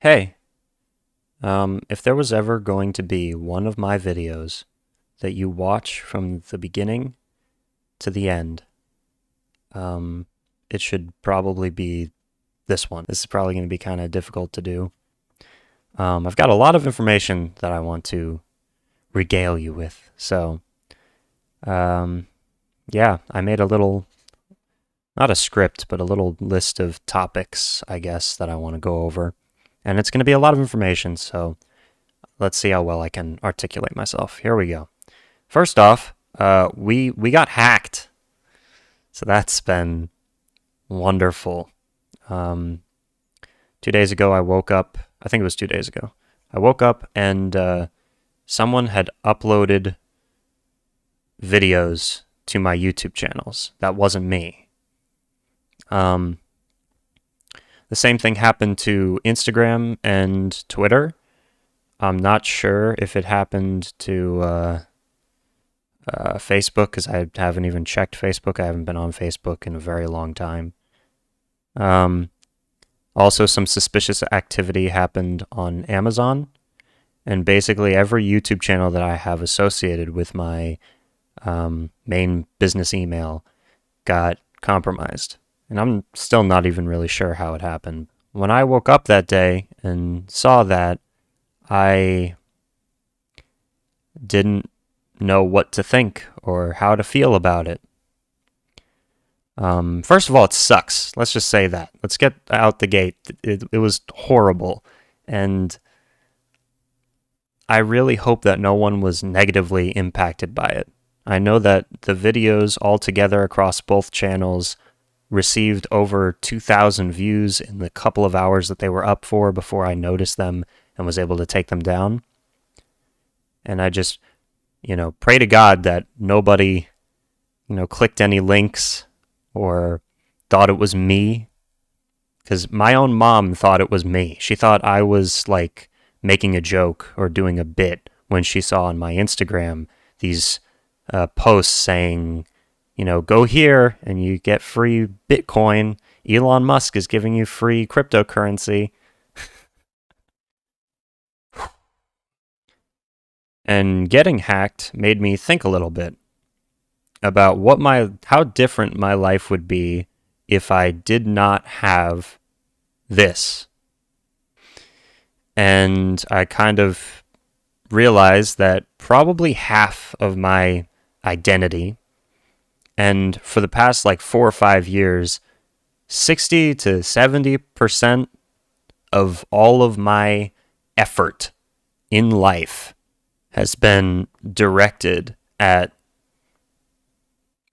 Hey, if there was ever going to be one of my videos that you watch from the beginning to the end, um, it should probably be this one. This is probably going to be kind of difficult to do. I've got a lot of information that I want to regale you with. So, um, yeah, I made a little, not a script, but a little list of topics, I guess, that I want to go over. And it's going to be a lot of information, so let's see how well I can articulate myself. Here we go. First off, we got hacked, so that's been wonderful. Um, 2 days ago, I woke up. I think it was 2 days ago. I woke up and someone had uploaded videos to my YouTube channels. That wasn't me. Um, the same thing happened to Instagram and Twitter. I'm not sure if it happened to Facebook because I haven't even checked Facebook. I haven't been on Facebook in a very long time. Also, some suspicious activity happened on Amazon, and basically every YouTube channel that I have associated with my main business email got compromised. And I'm still not even really sure how it happened. When I woke up that day and saw that, I didn't know what to think or how to feel about it. First of all, it sucks. Let's just say that. Let's get out the gate. It was horrible. And I really hope that no one was negatively impacted by it. I know that the videos altogether across both channels received over 2,000 views in the couple of hours that they were up for before I noticed them and was able to take them down. And I just, pray to God that nobody, clicked any links or thought it was me. Because my own mom thought it was me. She thought I was like making a joke or doing a bit when she saw on my Instagram these posts saying, go here and you get free Bitcoin. Elon Musk is giving you free cryptocurrency. And getting hacked made me think a little bit about how different my life would be if I did not have this. And I kind of realized that probably half of my identity, and for the past like 4 or 5 years, 60 to 70% of all of my effort in life has been directed at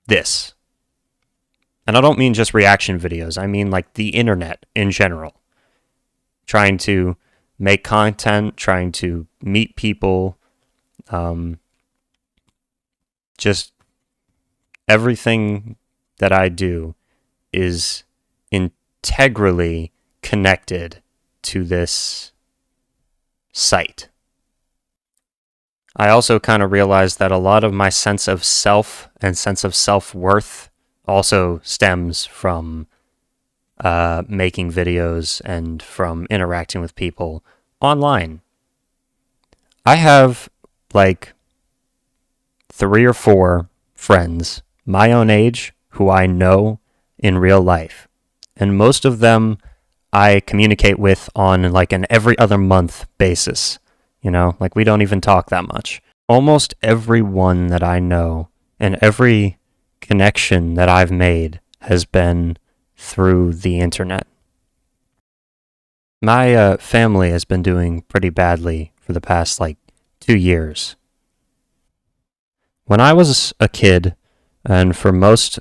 this. And I don't mean just reaction videos. I mean like the internet in general. Trying to make content, trying to meet people, just everything that I do is integrally connected to this site. I also kind of realized that a lot of my sense of self and sense of self-worth also stems from making videos and from interacting with people online. I have like 3 or 4 friends my own age who I know in real life. And most of them I communicate with on like an every other month basis. Like we don't even talk that much. Almost everyone that I know and every connection that I've made has been through the internet. My family has been doing pretty badly for the past 2 years. When I was a kid, and for most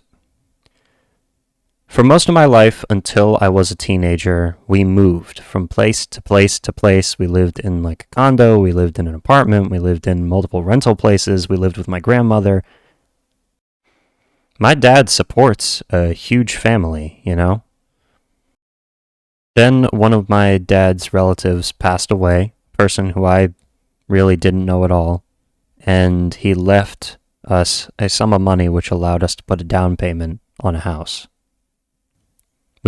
of my life until I was a teenager, we moved from place to place to place. We lived in like a condo, we lived in an apartment, we lived in multiple rental places, we lived with my grandmother. My dad supports a huge family, Then one of my dad's relatives passed away, a person who I really didn't know at all, and he left us a sum of money which allowed us to put a down payment on a house.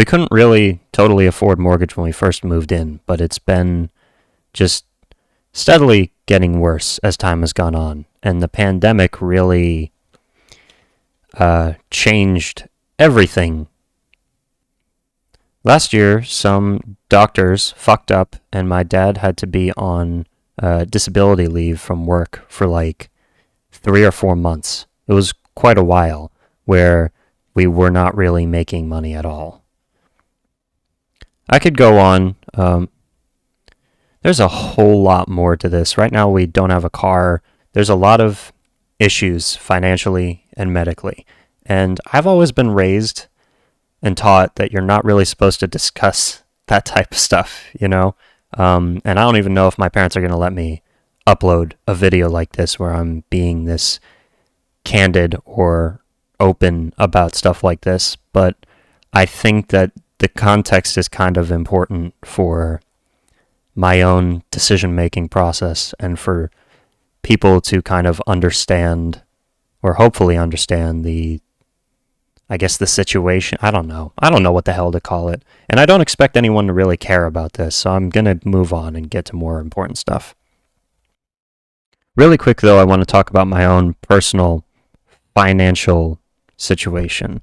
we couldn't really totally afford mortgage when we first moved in, but it's been just steadily getting worse as time has gone on. And the pandemic really changed everything. Last year, some doctors fucked up, and my dad had to be on disability leave from work for like 3 or 4 months. It was quite a while where we were not really making money at all. I could go on. There's a whole lot more to this. Right now, we don't have a car. There's a lot of issues financially and medically. And I've always been raised and taught that you're not really supposed to discuss that type of stuff, you know? And I don't even know if my parents are going to let me upload a video like this where I'm being this candid or open about stuff like this. But I think that the context is kind of important for my own decision-making process and for people to kind of understand, or hopefully understand, the situation. I don't know what the hell to call it. And I don't expect anyone to really care about this, so I'm going to move on and get to more important stuff. Really quick, though, I want to talk about my own personal financial situation.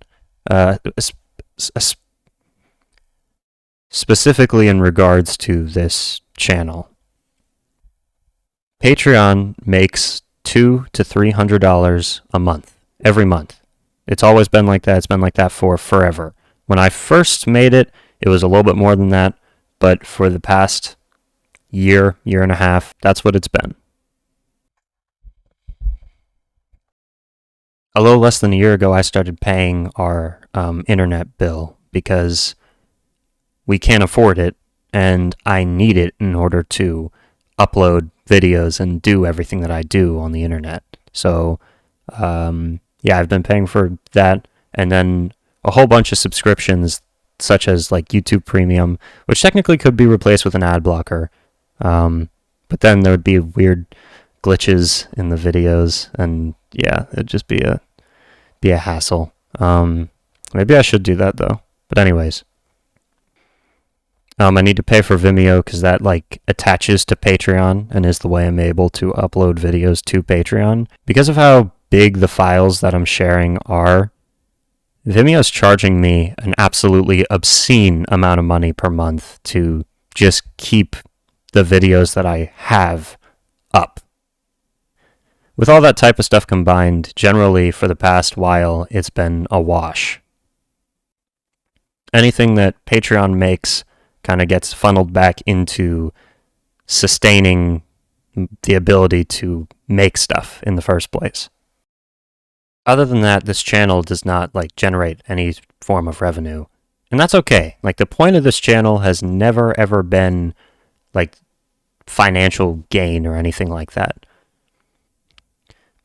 Specifically in regards to this channel. Patreon makes $200 to $300 a month, every month. It's always been like that. It's been like that for forever. When I first made it, it was a little bit more than that, but for the past year and a half, that's what it's been. A little less than a year ago, I started paying our internet bill because we can't afford it, and I need it in order to upload videos and do everything that I do on the internet. So, yeah, I've been paying for that, and then a whole bunch of subscriptions, such as like YouTube Premium, which technically could be replaced with an ad blocker, but then there would be weird glitches in the videos, and yeah, it'd just be a hassle. Maybe I should do that though. But anyways. I need to pay for Vimeo because that like attaches to Patreon and is the way I'm able to upload videos to Patreon. Because of how big the files that I'm sharing are, Vimeo's charging me an absolutely obscene amount of money per month to just keep the videos that I have up. With all that type of stuff combined, generally for the past while, it's been a wash. Anything that Patreon makes kind of gets funneled back into sustaining the ability to make stuff in the first place. Other than that, this channel does not like generate any form of revenue. And that's okay. Like the point of this channel has never ever been like financial gain or anything like that.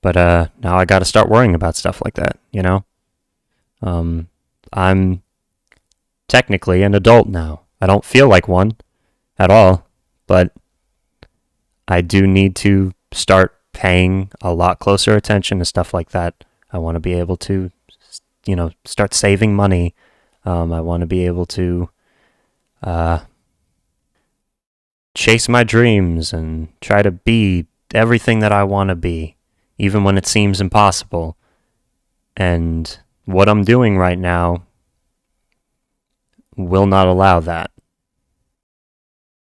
But now I got to start worrying about stuff like that, you know? I'm technically an adult now. I don't feel like one at all, but I do need to start paying a lot closer attention to stuff like that. I want to be able to, you know, start saving money. I want to be able to chase my dreams and try to be everything that I want to be, even when it seems impossible. And what I'm doing right now will not allow that.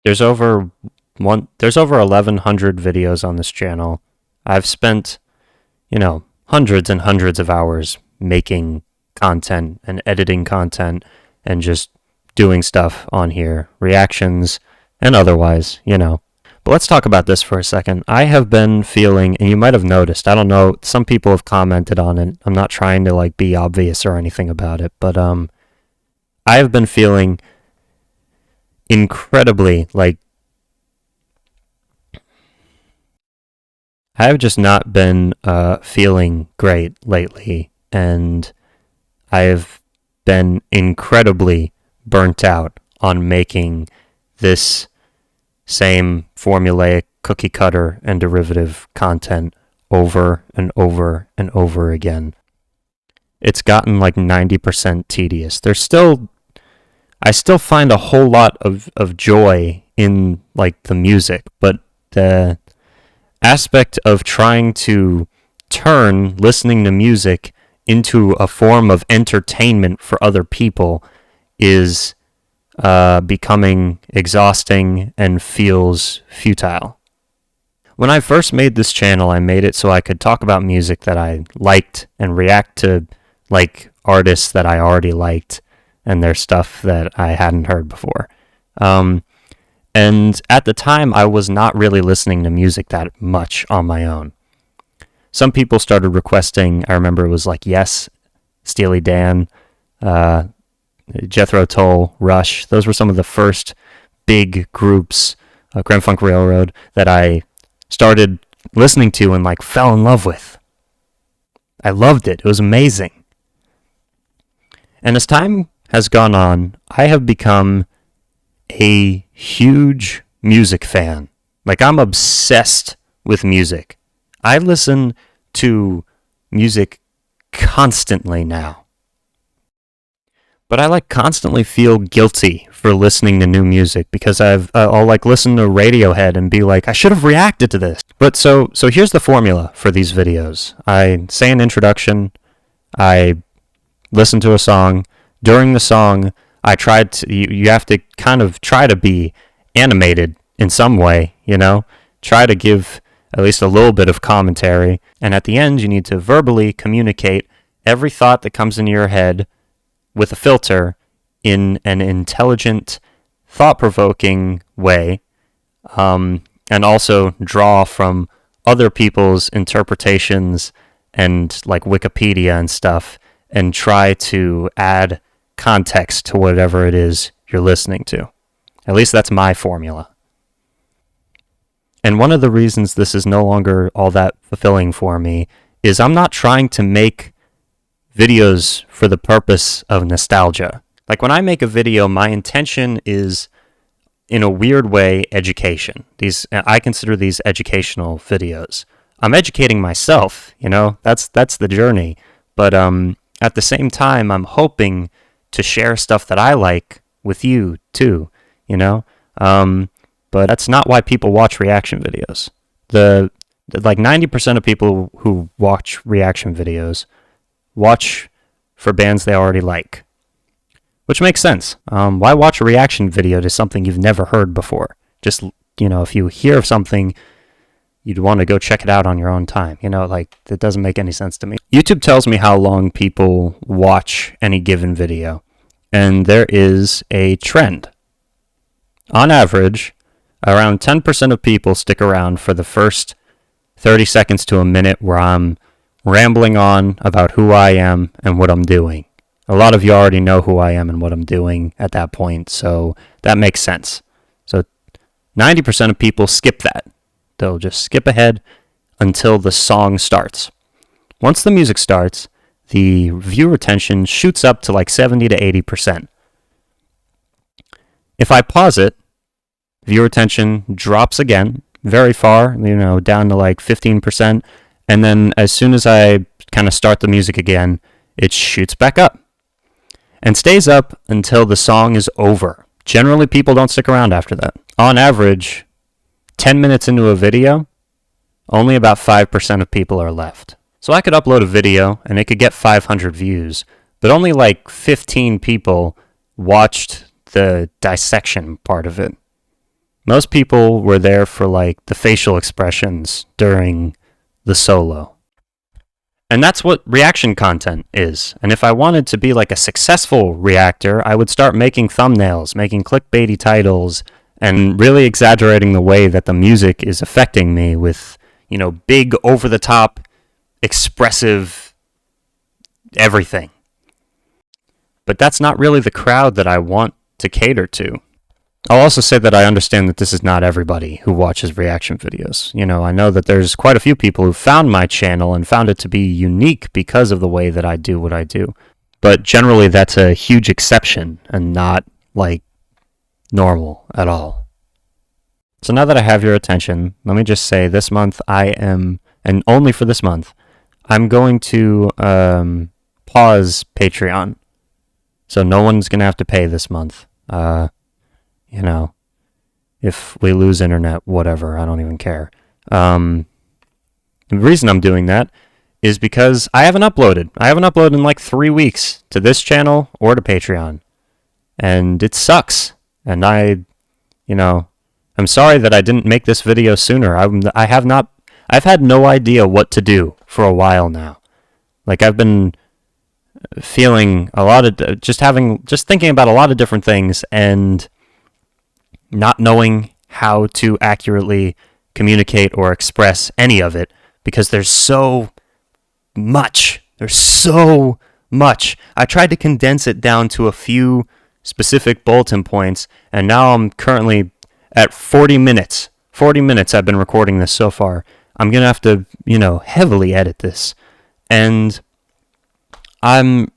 There's over 1,100 videos on this channel. I've spent, you know, hundreds and hundreds of hours making content and editing content and just doing stuff on here, reactions and otherwise, you know. But let's talk about this for a second. I have been feeling, and you might have noticed, I don't know, some people have commented on it. I'm not trying to like be obvious or anything about it, but I have been feeling incredibly like I have just not been feeling great lately, and I've been incredibly burnt out on making this same formulaic cookie cutter and derivative content over and over and over again. It's gotten like 90% tedious. There's still I still find a whole lot of joy in like the music, but the aspect of trying to turn listening to music into a form of entertainment for other people is becoming exhausting and feels futile. When I first made this channel, I made it so I could talk about music that I liked and react to like artists that I already liked and their stuff that I hadn't heard before. And at the time, I was not really listening to music that much on my own. Some people started requesting, I remember it was like Yes, Steely Dan, Jethro Tull, Rush. Those were some of the first big groups, Grand Funk Railroad, that I started listening to and like fell in love with. I loved it. It was amazing. And as time has gone on, I have become a huge music fan. Like, I'm obsessed with music. I listen to music constantly now. But I like constantly feel guilty for listening to new music because I'll like listen to Radiohead and be like, I should have reacted to this. But so here's the formula for these videos. I say an introduction, I listen to a song. During the song, I tried to, you have to kind of try to be animated in some way, you know? Try to give at least a little bit of commentary. And at the end, you need to verbally communicate every thought that comes into your head with a filter in an intelligent, thought-provoking way, and also draw from other people's interpretations and like Wikipedia and stuff, and try to add context to whatever it is you're listening to. At least that's my formula. And one of the reasons this is no longer all that fulfilling for me is I'm not trying to make videos for the purpose of nostalgia. Like, when I make a video, my intention is, in a weird way, education. I consider these educational videos. I'm educating myself, you know, that's the journey. But at the same time, I'm hoping to share stuff that I like with you too, you know. But that's not why people watch reaction videos. The like 90% of people who watch reaction videos watch for bands they already like, which makes sense. Why watch a reaction video to something you've never heard before? Just, you know, if you hear of something, you'd want to go check it out on your own time. You know, like, that doesn't make any sense to me. YouTube tells me how long people watch any given video, and there is a trend. On average, around 10% of people stick around for the first 30 seconds to a minute where I'm rambling on about who I am and what I'm doing. A lot of you already know who I am and what I'm doing at that point, so that makes sense. So 90% of people skip that. They'll just skip ahead until the song starts. Once the music starts, the view retention shoots up to like 70 to 80%. If I pause it, view retention drops again, very far, you know, down to like 15%. And then as soon as I kind of start the music again, it shoots back up and stays up until the song is over. Generally, people don't stick around after that. On average, 10 minutes into a video, only about 5% of people are left. So I could upload a video and it could get 500 views, but only like 15 people watched the dissection part of it. Most people were there for like the facial expressions during the solo. And that's what reaction content is. And if I wanted to be like a successful reactor, I would start making thumbnails, making clickbaity titles, and really exaggerating the way that the music is affecting me with, you know, big, over-the-top, expressive everything. But that's not really the crowd that I want to cater to. I'll also say that I understand that this is not everybody who watches reaction videos. You know, I know that there's quite a few people who found my channel and found it to be unique because of the way that I do what I do. But generally, that's a huge exception and not, like, normal at all. So now that I have your attention, let me just say this month I am, and only for this month, I'm going to pause Patreon. So no one's going to have to pay this month. You know, if we lose internet, whatever, I don't even care. The reason I'm doing that is because I haven't uploaded. I haven't uploaded in like 3 weeks to this channel or to Patreon. And it sucks. And I'm sorry that I didn't make this video sooner. I've had no idea what to do for a while now. Like, I've been feeling a lot of, just thinking about a lot of different things and not knowing how to accurately communicate or express any of it because there's so much. There's so much. I tried to condense it down to a few specific bulletin points, and now I'm currently at 40 minutes. 40 minutes I've been recording this so far. I'm going to have to, heavily edit this. And I'm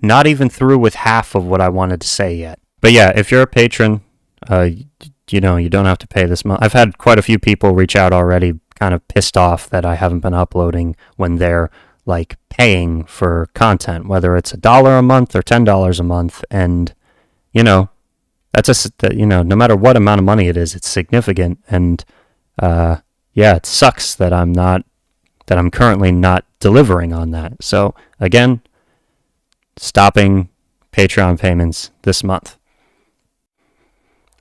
not even through with half of what I wanted to say yet. But yeah, if you're a patron, you don't have to pay this much. I've had quite a few people reach out already, kind of pissed off that I haven't been uploading when they're like paying for content, whether it's $1 a month or $10 a month. And, that's no matter what amount of money it is, it's significant. And, it sucks that I'm currently not delivering on that. So again, stopping Patreon payments this month.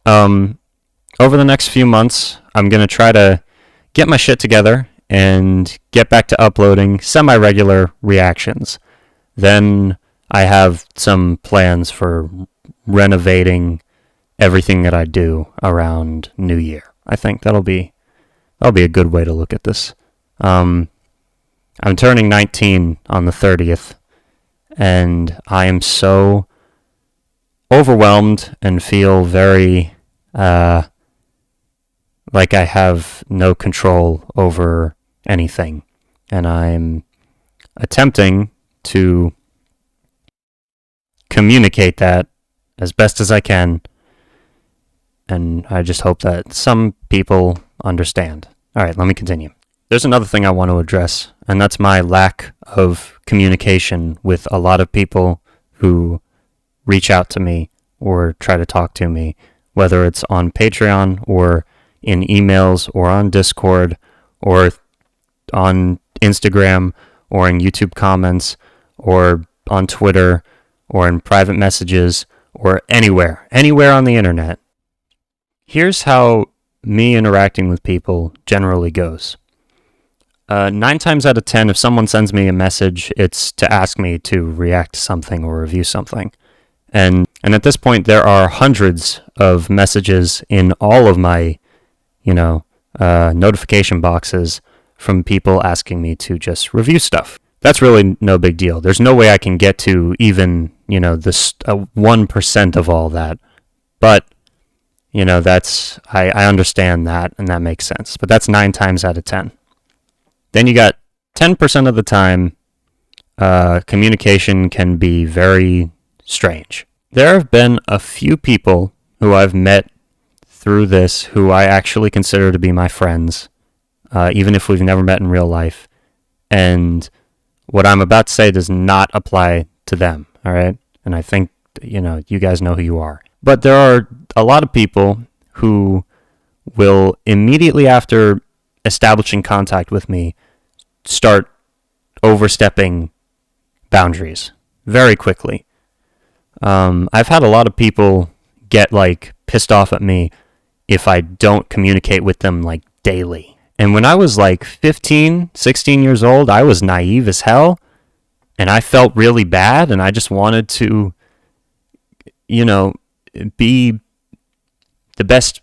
Over the next few months, I'm going to try to get my shit together and get back to uploading semi-regular reactions. Then I have some plans for renovating everything that I do around New Year. I think that'll be a good way to look at this. I'm turning 19 on the 30th, and I am so overwhelmed and feel very like I have no control over anything. And I'm attempting to communicate that as best as I can. And I just hope that some people understand. All right, let me continue. There's another thing I want to address, and that's my lack of communication with a lot of people who reach out to me or try to talk to me, whether it's on Patreon or in emails or on Discord or on Instagram or in YouTube comments or on Twitter or in private messages or anywhere on the internet. Here's how me interacting with people generally goes. 9 times out of 10, if someone sends me a message, it's to ask me to react to something or review something. And at this point, there are hundreds of messages in all of my, notification boxes from people asking me to just review stuff. That's really no big deal. There's no way I can get to even, this 1% of all that. But, I understand that, and that makes sense. But that's 9 times out of 10. Then you got 10% of the time, communication can be very strange. There have been a few people who I've met through this who I actually consider to be my friends, even if we've never met in real life. And what I'm about to say does not apply to them, all right? And I think, you guys know who you are. But there are a lot of people who will immediately after establishing contact with me start overstepping boundaries very quickly. I've had a lot of people get pissed off at me if I don't communicate with them daily. And when I was 15, 16 years old, I was naive as hell, and I felt really bad, and I just wanted to, be the best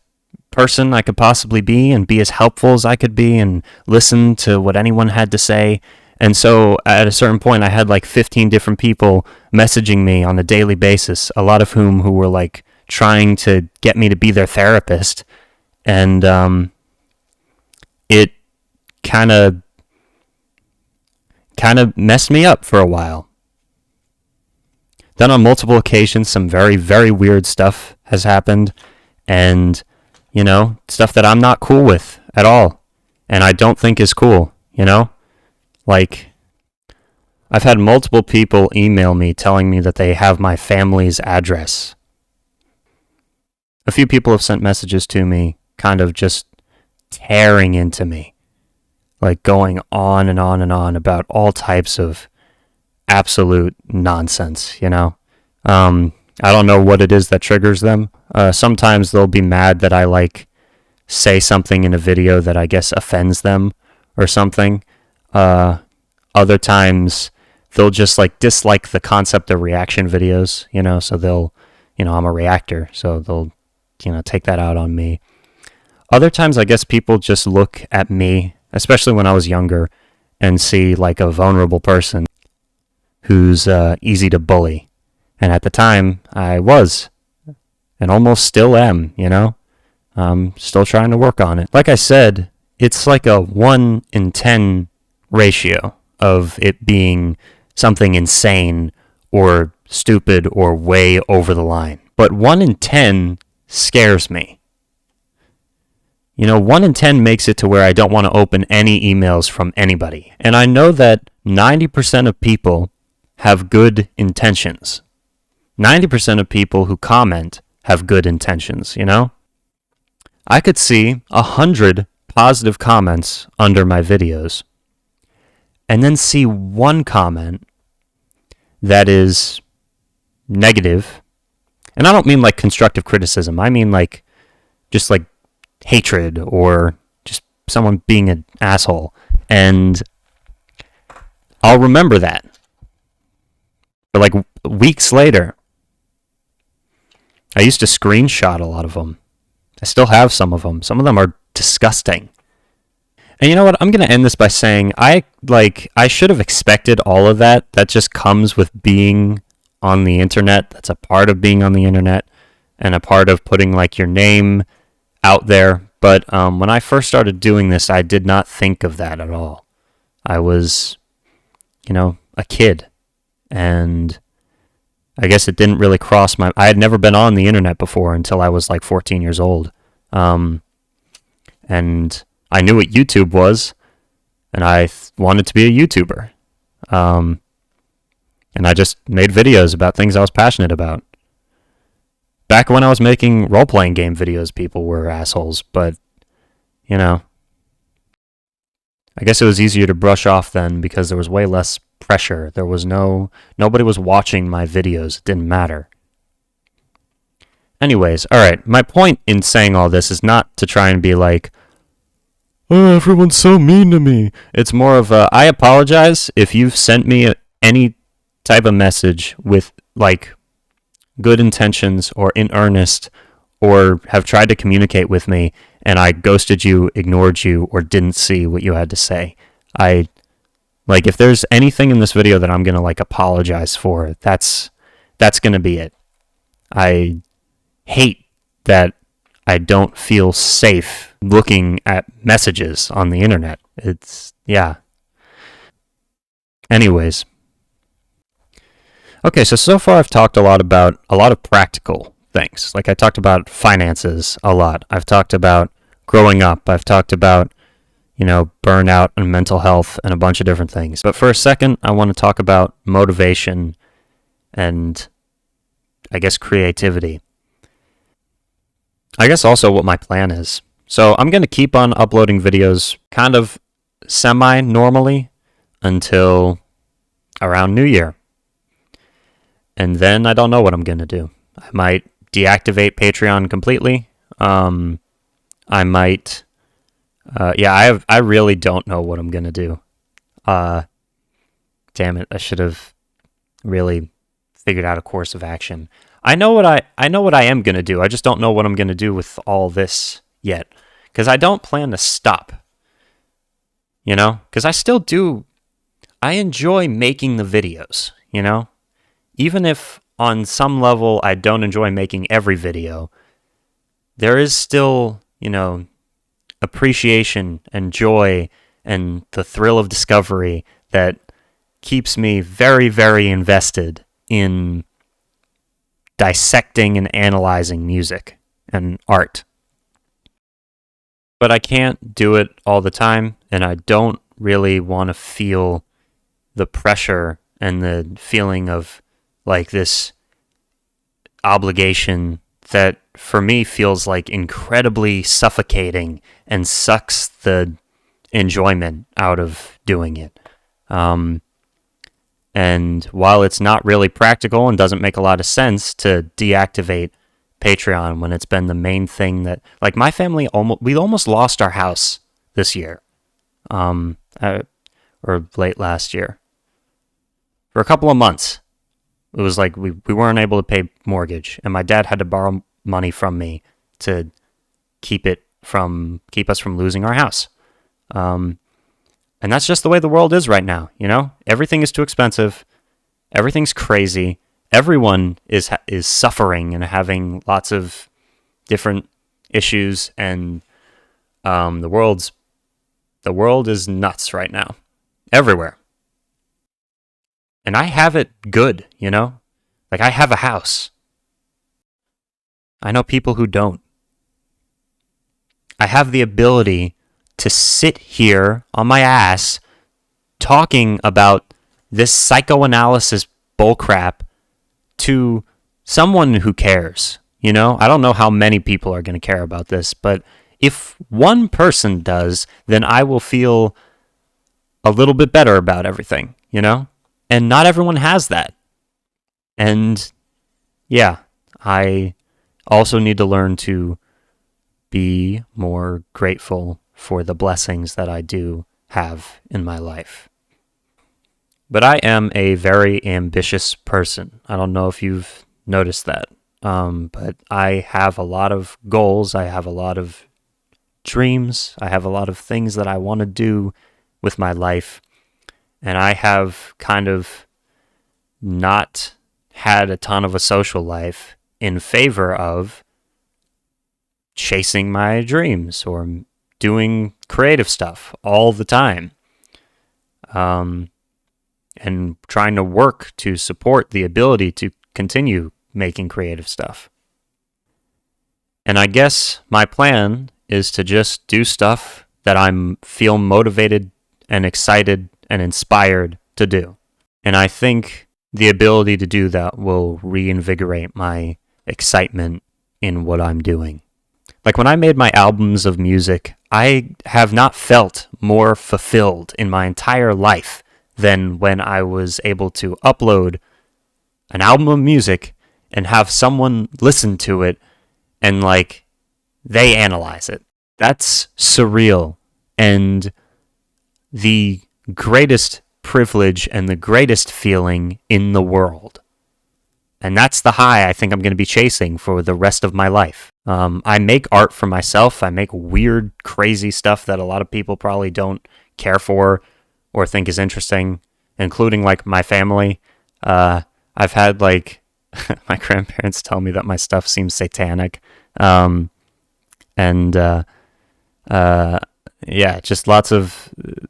person I could possibly be and be as helpful as I could be and listen to what anyone had to say. And so at a certain point, I had 15 different people messaging me on a daily basis, a lot of whom who were trying to get me to be their therapist. And it kind of messed me up for a while. Then on multiple occasions, some very, very weird stuff has happened. And, stuff that I'm not cool with at all. And I don't think is cool, I've had multiple people email me telling me that they have my family's address a few people have sent messages to me, kind of just tearing into me, like going on and on and on about all types of absolute nonsense, you know? I don't know what it is that triggers them. Sometimes they'll be mad that I like say something in a video that I guess offends them or something. Other times they'll just like dislike the concept of reaction videos, you know, so they'll, you know, I'm a reactor, so they'll, you know, take that out on me. Other times I guess people just look at me, especially when I was younger, and see like a vulnerable person who's easy to bully. And at the time, I was, and almost still am, you know? I'm still trying to work on it. Like I said, it's like a 1 in 10 ratio of it being something insane or stupid or way over the line. But 1 in 10 scares me. You know, 1 in 10 makes it to where I don't want to open any emails from anybody. And I know that 90% of people have good intentions. 90% of people who comment have good intentions, you know? I could see 100 positive comments under my videos and then see one comment that is negative. And I don't mean like constructive criticism. I mean like just like hatred or just someone being an asshole. And I'll remember that. But like weeks later, I used to screenshot a lot of them. I still have some of them. Some of them are disgusting. And you know what? I'm going to end this by saying I should have expected all of that. That just comes with being on the internet. That's a part of being on the internet and a part of putting like your name out there. But when I first started doing this, I did not think of that at all. I was, you know, a kid, and I guess it didn't really cross my... I had never been on the internet before until I was like 14 years old. And I knew what YouTube was, and I wanted to be a YouTuber. And I just made videos about things I was passionate about. Back when I was making role-playing game videos, people were assholes, but, you know, I guess it was easier to brush off then because there was way less pressure. There was nobody was watching my videos. It didn't matter. Anyways, alright, my point in saying all this is not to try and be like, oh, everyone's so mean to me. It's more of I apologize if you've sent me any type of message with like good intentions or in earnest or have tried to communicate with me and I ghosted you, ignored you, or didn't see what you had to say. Like, if there's anything in this video that I'm going to, like, apologize for, that's going to be it. I hate that I don't feel safe looking at messages on the internet. Yeah. Anyways. Okay, so far I've talked a lot about a lot of practical things. Like, I talked about finances a lot. I've talked about growing up. I've talked about, you know, burnout and mental health and a bunch of different things. But for a second, I want to talk about motivation and, I guess, creativity. I guess also what my plan is. So I'm going to keep on uploading videos kind of semi-normally until around New Year. And then I don't know what I'm going to do. I might deactivate Patreon completely. I might... I really don't know what I'm going to do. Damn it, I should have really figured out a course of action. I know what I am going to do. I just don't know what I'm going to do with all this yet. Because I don't plan to stop. You know? Because I enjoy making the videos, you know? Even if on some level I don't enjoy making every video, there is still, you know, appreciation and joy and the thrill of discovery that keeps me very, very invested in dissecting and analyzing music and art. But I can't do it all the time, and I don't really want to feel the pressure and the feeling of like this obligation that for me feels like incredibly suffocating and sucks the enjoyment out of doing it. And while it's not really practical and doesn't make a lot of sense to deactivate Patreon when it's been the main thing that, like, my family we almost lost our house this year, or late last year, for a couple of months. It was like we weren't able to pay mortgage, and my dad had to borrow money from me to keep us from losing our house. And that's just the way the world is right now, you know? Everything is too expensive. Everything's crazy. Everyone is suffering and having lots of different issues, and the world is nuts right now, everywhere. And I have it good, you know? Like, I have a house. I know people who don't. I have the ability to sit here on my ass talking about this psychoanalysis bullcrap to someone who cares, you know? I don't know how many people are going to care about this, but if one person does, then I will feel a little bit better about everything, you know? And not everyone has that. And yeah, I also need to learn to be more grateful for the blessings that I do have in my life. But I am a very ambitious person. I don't know if you've noticed that. But I have a lot of goals. I have a lot of dreams. I have a lot of things that I want to do with my life. And I have kind of not had a ton of a social life in favor of chasing my dreams or doing creative stuff all the time. And trying to work to support the ability to continue making creative stuff. And I guess my plan is to just do stuff that I feel motivated and excited and inspired to do. And I think the ability to do that will reinvigorate my excitement in what I'm doing. Like, when I made my albums of music, I have not felt more fulfilled in my entire life than when I was able to upload an album of music and have someone listen to it and, like, they analyze it. That's surreal and the greatest privilege and the greatest feeling in the world. And that's the high I think I'm going to be chasing for the rest of my life. I make art for myself. I make weird, crazy stuff that a lot of people probably don't care for or think is interesting, including, like, my family. I've had, like, my grandparents tell me that my stuff seems satanic. Yeah, just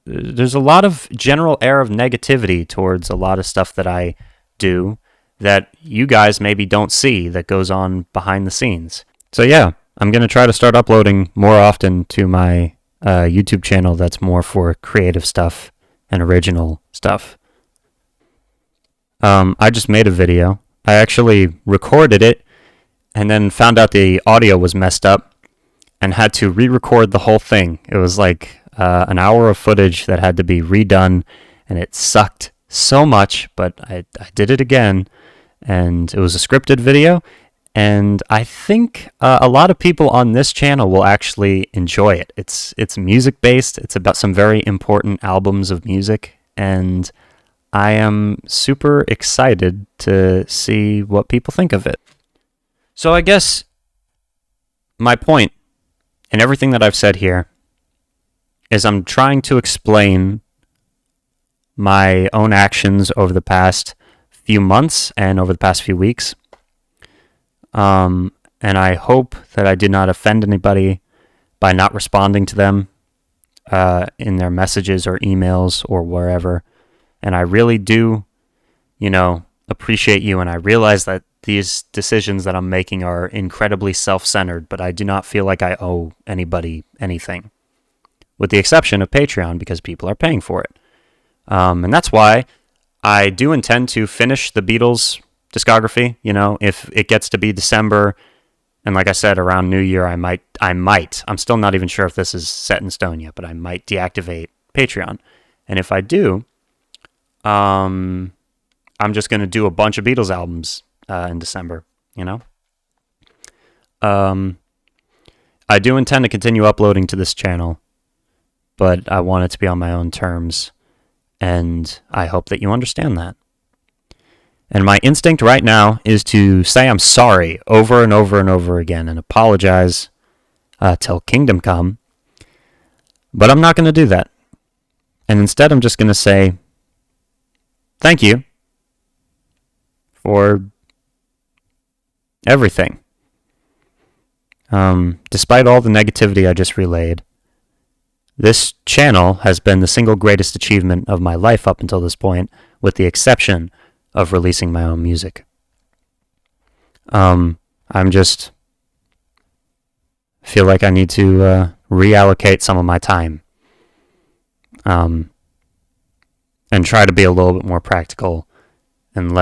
there's a lot of general air of negativity towards a lot of stuff that I do that you guys maybe don't see that goes on behind the scenes. So yeah, I'm going to try to start uploading more often to my YouTube channel that's more for creative stuff and original stuff. I just made a video. I actually recorded it and then found out the audio was messed up and had to re-record the whole thing. It was like an hour of footage that had to be redone, and it sucked so much, but I did it again, and it was a scripted video, and I think a lot of people on this channel will actually enjoy it. It's music-based. It's about some very important albums of music, and I am super excited to see what people think of it. So I guess my point in everything that I've said here is I'm trying to explain my own actions over the past few months and over the past few weeks. And I hope that I did not offend anybody by not responding to them in their messages or emails or wherever. And I really do, appreciate you. And I realize that these decisions that I'm making are incredibly self-centered, but I do not feel like I owe anybody anything, with the exception of Patreon, because people are paying for it. And that's why I do intend to finish the Beatles discography. If it gets to be December And like I said, around New Year, I'm still not even sure if this is set in stone yet, but I might deactivate Patreon. And if I do, I'm just going to do a bunch of Beatles albums in December, you know? I do intend to continue uploading to this channel, but I want it to be on my own terms, and I hope that you understand that. And my instinct right now is to say I'm sorry over and over and over again and apologize till Kingdom Come, but I'm not going to do that. And instead, I'm just going to say thank you for everything. Despite all the negativity I just relayed, this channel has been the single greatest achievement of my life up until this point, with the exception of releasing my own music. I'm just feel like I need to reallocate some of my time, and try to be a little bit more practical and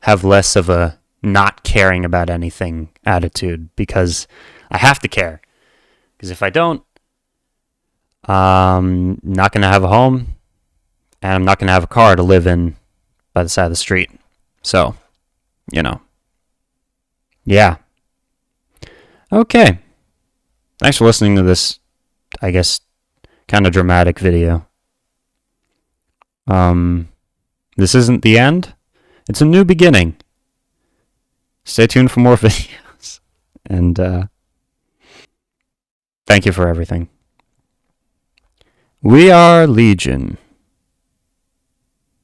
have less of a not caring about anything attitude, because I have to care. Because if I don't, I'm not going to have a home, and I'm not going to have a car to live in by the side of the street. So, yeah. Okay. Thanks for listening to this, I guess, kind of dramatic video. This isn't the end. It's a new beginning. Stay tuned for more videos. And thank you for everything. We are Legion.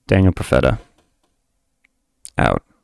Daniel Profeta. Out.